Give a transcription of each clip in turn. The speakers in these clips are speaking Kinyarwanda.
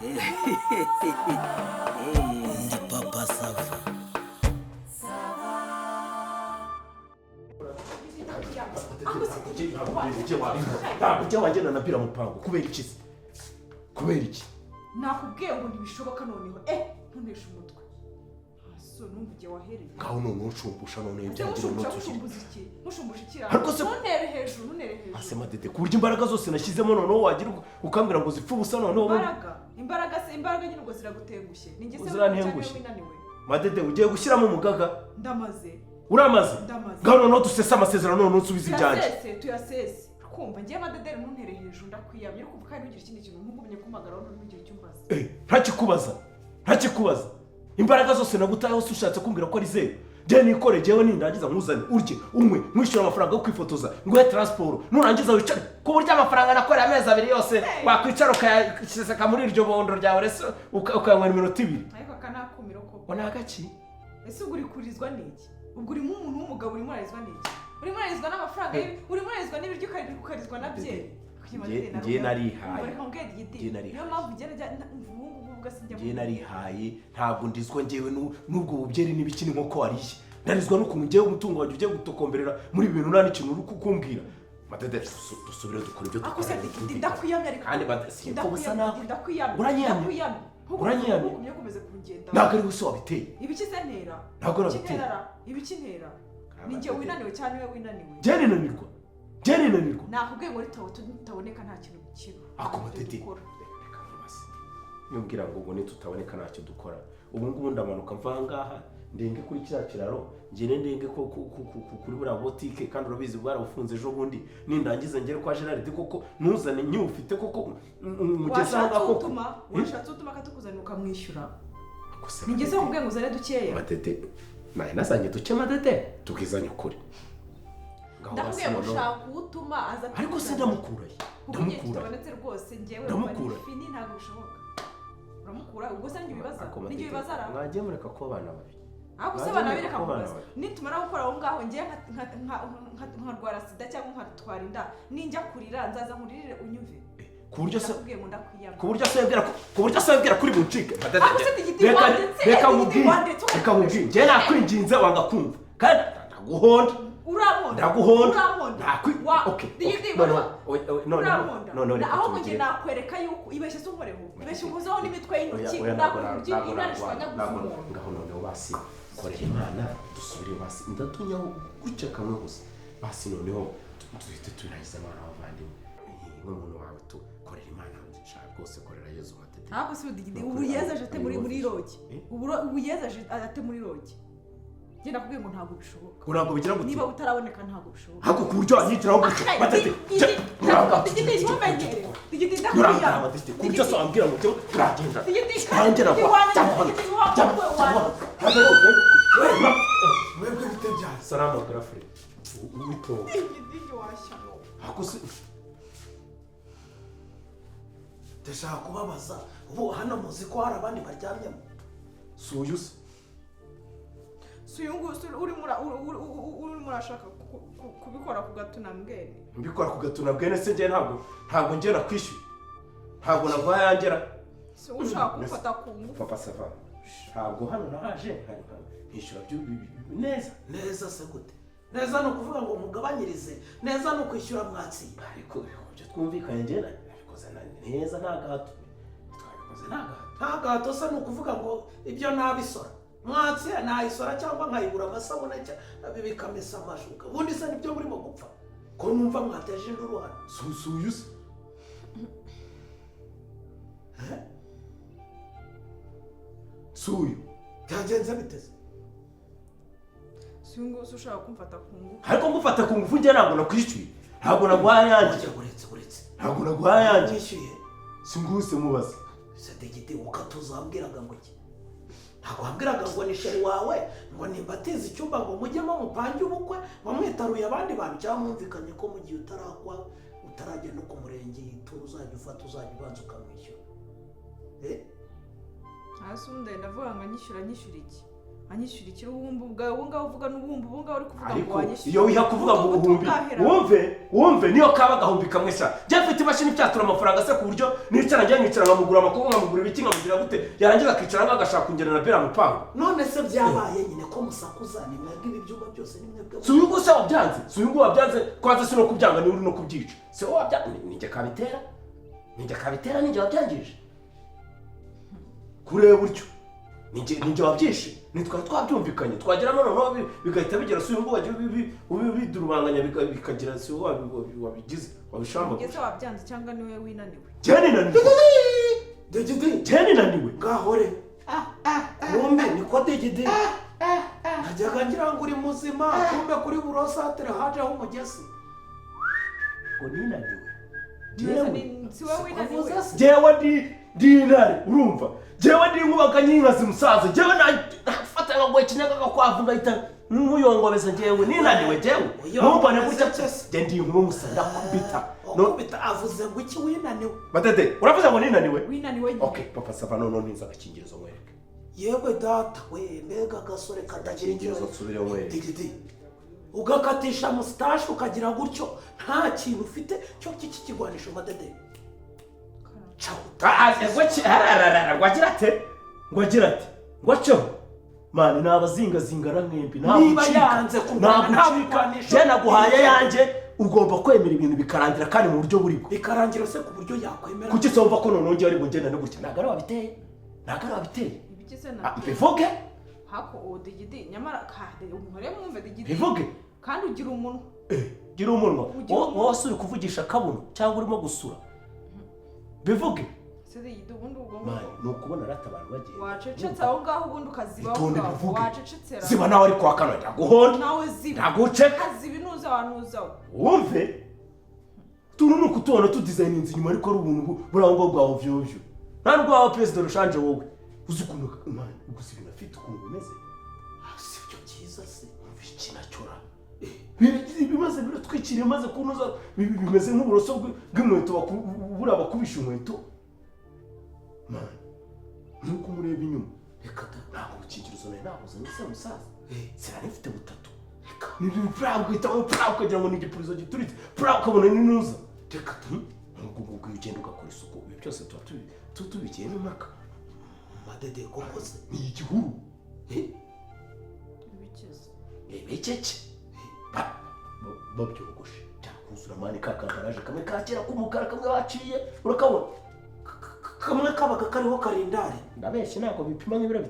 Ndi papa sava. Ujya wagenda na pira mupango kubera iki? Kubera iki? Nakubwiye ngo ntibishoboka noneho ntunesha umutwe. So numvije wahereye. Ngaho none ucumbusha none ibyagira n'utuzi. Mushumbusha ikira. Ntunere hejuru. Asema dede kuburyo imbaraga zose nashyizemo none wagira ukambira ngo zipfu busa none imbaraga nyine ngo ziragutengushye. Ninjye se winaniwe. Madede ugiye gushyiramo umugaga? Ndamaze. Uramaze? Ngaho none dusesa amasezerano none unsubiza ibyanje. Tuyasese. Kumva ngiye madedere ntuntere hejuru ndakwiyamye ariko kuko ari ugira ikindi kintu nkugumye kumagara none ugira icyo mbaza. Ntakikubaza. Imbaraga zose nagutaye hose ushatse kumbwira ko ari zero. Je nikore jewe nindagiza nkuzane urye umwe mwishyura amafaranga yo kwifotoza nguhe transport nurangiza wicare ku buryo amafaranga nakoreye amezi abiri yose wakwicara ukayaseseka muri iryo bondo ryawe rese ukayanywera iminota 2. Ariko akanakumiro ko. Ona agaki? Ese uguri kurizwa niki? Ubwo uri mu muntu w'umugabo uri murarizwa niki? Uri murarizwa n'amafaranga uri murarizwa n'ibiryo ukarizwa na bye. Ngiye narihaye. Niyo mpamvu ugenda ngiye narihaye ntabwo ndizwa ngewe n'ubwo bubyeri n'ibikini nk'uko wariye. Ndarizwa n'ukuntu ngewe umutungo waje ugiye gutokomberera muri ibintu nta n'ikintu uri kukumbwira. Madede dusubire dukora ibyo dukora. Ndakwiyamye ariko. Kandi badasiye busa nawe. Ndakwiyamye. Uranyiyamye. Ukomeze kugenda. Ntabwo ari gusa wabiteye. Ibiki se ntera? Ntabwo nabiteye. Ibiki ntera? Ni njye winaniwe cyane we winaniwe. Jeni nanirwa. Nakubwiye ngo tutaboneka nta kintu kiba. Ako Madede. Nyubwira ngo ubone tutaboneka ntacyo dukora. Ubu ngubu ndamanuka mva ngaha ndenge kuri kiriya kiraro ngene ndenge ko kuri buriya botike kandi urabizi bwarabufunze ejo bundi nindangiza ngere kwa Gerard koko ntuzane nyufite koko mugeze aho ngako washatse utuma katukuzana ukamwishyura. Nigeze kubwiye ngo uzane dukeya. Madede naye nasanye duke Madede tukizanye ukuri. Ndakubwiye ngo ushaka utuma aza ariko se ndamukuraye. Ndamukura rwose ngewe fini ntabwo bishoboka. Uramukura ubwo se njye ibibaza mwagiye mureka ko abana babi. Ako se abana bireka kubaza. Nitumara gukora aho ngaho ngiye nkarwara sida cyangwa nkarutwara inda ninjya kurira nzaza nkuririre unyumve. Ku buryo se kubwiye ngo ndakwiyama. Ku buryo se yabwira kuri buncike. Reka mubwire. Ngiye nakwinginze wanga kumva. Kandi ndaguhonda. Uramonda. Okay. No. Aho ngiye nakwereka yuko ibeshye se unkoreho. Ibeshye uvuzeho n'imitwe y'intoki ndakurya inarishwanya gufumo. Ngaho noneho basi korera Imana dusubire basi ndatunya guca kamwe gusa. Basi noneho duhite turahiza abana bavandimwe. Nk'umuntu wawe tu korera Imana nshaka rwose korera Yezu Madede. Ntabwo se ubu yezaje ate muri rogi. Ubu yezaje ate muri rogi. Genda kubwiye ngo ntabwo bishoboka. Ntabwo bigira gute? Niba utaraboneka ntabwo bishoboka. Hako ku buryo anyitiraho gute? Madede. Madede. Ku buryo so ambwira ngo turagenda. Tangera kwa. Mwebwe bitebya. Salama girlfriend. Wito. Hako se Ndashaka kubabaza ubu hano muzi ko hari abandi baryamyemo. Suyuse. Suyungu uri murashaka kubikora ku gatunambwene. Mbikora ku gatunambwene se ngiye ntabwo ngera kwishyura. Ntabwo nagwa yangera. So ushaka kumfata ku ngufu. Papa sava. Ntabwo hano nahaje hishyura byo neza se gute? Neza no kuvuga ngo mugabanyirize. Neza no kwishyura mwatsi. Ariko byo twumvikanye ngena abikoze neza ntagato. Twabikoze ntagato se no kuvuga ngo ibyo nabisora. Mwatsi nayisora cyangwa nkayigura amasabune bikamesa amashuka. Ubundi se nibyo muri mo gupfa. Ko numva mwateje induru hano. Suyuse. Suyu. Byagenze biteze. Suyungu ushaka kumfata ku ngufu. Ariko ngufata ku ngufu nge ntabwo nakwishyuye. Ntabwo nagwaye yanjye. Uretse. Ntabwo nagwaye yanjye. Nishyuye. Singuse mubaza. Sadegite ukatuzambwiraga ngo iki? Ntabwo wambwiraga ngo ni sheri wawe ngo nimbatize icyumba ngo mujyemo mupange ubukwe bamwitaruye abandi bantu cyangwa mwumvikanye ko mu gihe utarakwa utaragenda ku murenge ituru uzajya ufata uzajya ubanza ukamwishyura. Hasi undi ndavuga ngo nyishyura iki? anyishyura ikiruhumbu bwawe ubu ngaho uvuga n'ubuhumbu ubu ngaho uri kuvuga ngo ariko wanyishyura iyo wiha kuvuga ngo ubuhumbi wumve niyo kaba agahumbi kamwe sha njye mfite imashini ipyatura amafaranga se ku buryo nicara njye nkicara nkamugura amakuru nkamugura ibiki nkamugira gute yarangiza akicara nk'agashaka kungena na bera mupangu none se byabaye nyine ko musakuza ni mwebwe ibi byuma byose ni mwebwe si uyu nguyu se wabyanze si uyu nguyu wabyanze kwanza si no kubyanga ni uri no kubyica si wowe wabyanze ninjye kabitera ninjye wabyangije kureba buryo ninjye wabyishe nitwara twabyumvikanye twageramo noneho bigahita bigera si uyu nguyu wagiye bidurubanganya bikagira si wowe wabigize wabishamba ugeze wabyanze cyangwa niwe winaniwe jyane naniwe ngahore kumbe niko digidi najyaga ngira ngo uri muzima kumbe kuri burosatere hajeho umugezi ngo ninaniwe si wowe winaniwe jewe ndi intare urumva jewe ndi nkubaka nyinkazi musaza jewe nafata nkaguha ikinyaga gakwavu ngahita nkuyongobeza jewe ninaniwe jewe ntumbone gutya jye ndi inkuba musa ndakubita ukubita avuze ngo iki winaniwe badede uravuze ngo ninaniwe winaniwe okay papa sava none ntiza agakingirizo mwereke yewe data we mbega agasore katagira agakingirizo nsubire mwereke digidi ugakatisha mustache ukagira gutyo nta kintu ufite cyo kikigwanisha madede ngwagira ate ngwaceho mani nabazingazingara mwembi niba yanze nagucika je naguhaye yanjye ugomba kwemera ibintu bikarangira kandi mu buryo buriko bikarangira se ku buryo yakwemera kuki somva ko none ngiye ari bugenda no gutya nagara wabiteye ibigize na bivuge hako odigidi nyamara kandi umuhore mwumve digidi bivuge kandi ugira umunwa gira umunwa wowe uri kuvugisha kabuno cyangwa urimo gusura bivuge ubundi mani ni ukubona rata abantu bagiye wacecetse aho ngaho ubundi ukazibaho wacecetsera ziba nawe ari kwa kano ndaguhonda nawe ziba ndaguceka ziba inuza wanuzaho wumve tuntu nuko tubona tudizayininze inyuma ariko ari ubuntu burango bwawe vyovyo nta nubwo waba perezida rushanje wowe uzi ukuntu mani gusa ibintu afite ukuntu bimeze si byo byiza se iki nacyora bimaze biratwikiriye maze kunoza bimeze nk'uburoso bw'inkweto buriya bakubisha inkweto mani nuko umureba inyuma reka ntabwo gukingirizo nawe nabuzanye se musaza sinari mfite butatu ni purawu uhitamo purawu ukagira ngo ni igipurizo gituritse purawu ukabona n'inuza reka ubwo iyo ugenda ugakora isuku ibi byose tuba tubigiye n'umwaka madede koko se ni igihuru ibikize babyogoshe cyakuzura mani ka kambaraje kamwe ka kera k'umukara kamwe baciye urakabona kamwe kabaga kariho karindari ndabeshye ntabwo bipima nk'ibiro 5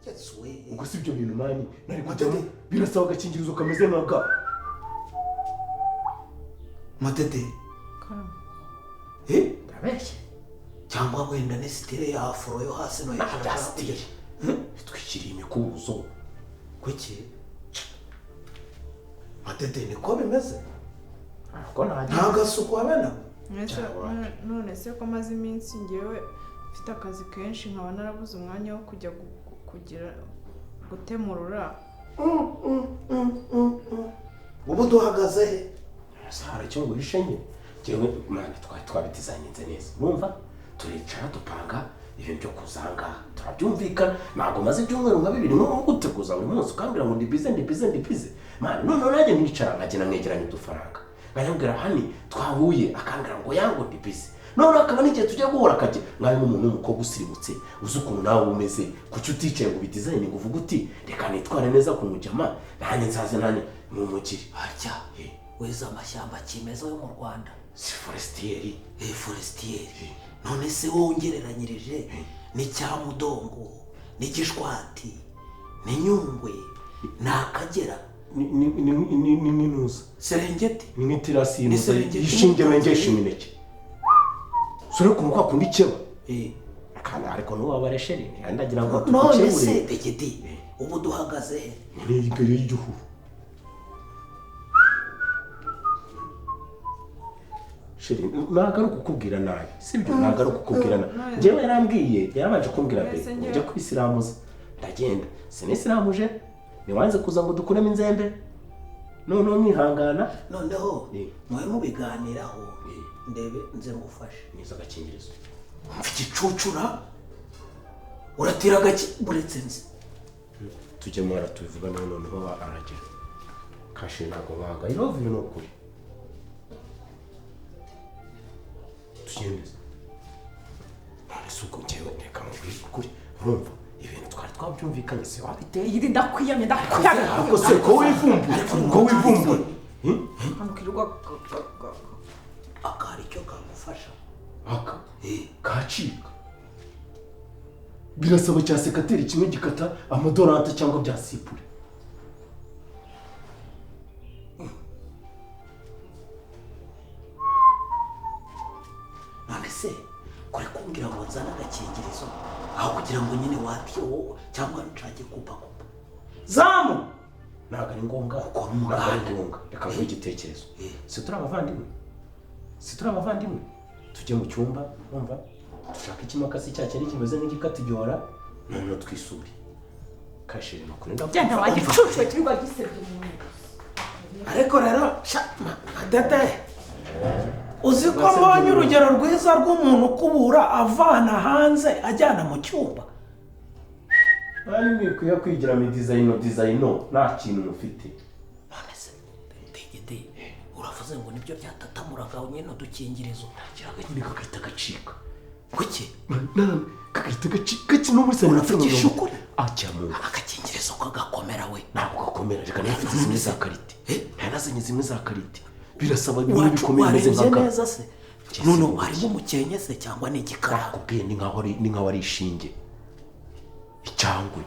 yesu we ubwo si ibyo bintu mani nari kujyamo birasaba agakingirizo kameze nk'aka madede ndabeshye cyangwa wenda ni sitire ya afro yo hasi no hejuru ya sitire twikiriye imikubuzo kuki madede niko bimeze nta gasuku wabena none se ko maze iminsi ngewe mfite akazi kenshi nkaba narabuze umwanya wo kujya kugira gutemurura ubu duhagaze he hari icyo nguhishe nye ngewe mwana twabitizaninze neza numva turicara dupanga ibintu byo kuzanga turabyumvikana ntabwo maze ibyumweru nka 2 nko guteguza buri munsi ukambwira ngo ndibize mwana none najye nicara nkagena mwegeranye udufaranga nkayambwira hani twahuye akambwira ngo yango ndibize none akaba n'igihe tujya guhora kajye nkabe nk'umuntu w'umukobwa usirimutse uzi ukuntu nawe umeze kuki uticaye ngo ubidizayine ngo uvuge uti reka nitware neza ku mujyama nanjye nzaze nanjye mu mugiri harya weza amashyamba kimeza yo mu Rwanda si forestieri forestieri none se wongereranyirije ni cyamudongo ni gishwati ni nyungwe na Akagera ni nuza Serengeti ni nk'itirasi y'intuza yishinge wengesha imineke sore ukuntu kwa kundi ikeba kandi ariko n'uwo wabaresheri ndagira ngo none se Degedi ubu duhagaze ni imbere y'igihuru sheri ntabwo ari ukukubwira nabi sibyo ntabwo ari ukukubwira nabi njyewe yarambwiye yarabanje kumbwira mbere ujya kwisiramuza ndagenda sinisiramuje niwanze kuza ngo dukuremo inzembe noneho mwihangana noneho mwe mubiganiraho ndebe nze ngufashe niza agakingirizo mfite icucura uratira agaki buretse nzi tujye mwara tubivuga noneho aragira kashi ntabwo banga I love you no kuri tugendeze none se uko njyewe reka mubwire ukuri urumva ibintu twari twabyumvikanye se wabiteye iri ndakwiyamye ariko se ko wivumbuye hano kirirwa akari icyo kamufasha aka kacika birasaba cya sekateri kimwe gikata amadorante cyangwa bya sipure none se kuri kumbwira ngo nzane agakingirizo aho kugira ngo nyine watiye wowe cyangwa nshake kupa zamu ntabwo ari ngombwa ukora ntabwo ari umuganda ngombwa reka nguhe igitekerezo si turi abavandimwe tujye mu cyumba wumva dushaka ikimakasi cya kindi kimeze nk'igikata igihora noneho twisure kashiri no kuri genda wajya icucu kirirwa gisebye umuntu ariko rero dede uzi ko mbonye urugero rwiza rw'umuntu ukubura avana hanze ajyana mu cyumba ari mwikwiye kwigira mi dizayino nta kintu mufite none se dede uravuze ngo nibyo byatatamuraga nyine udukingirizo kiraga nyine kakahita gacika kuki kakahita gacika no muri sena uravugisha ukuri acyamu agakingirizo ko gakomera we ntabwo gakomera reka nafite zimwe za karite narazanye zimwe za karite birasaba ibintu bikomeye bimeze nka neza se none harimo umukenye se cyangwa ni igikara kubwiye ni nkaho ari ishinge icyangwe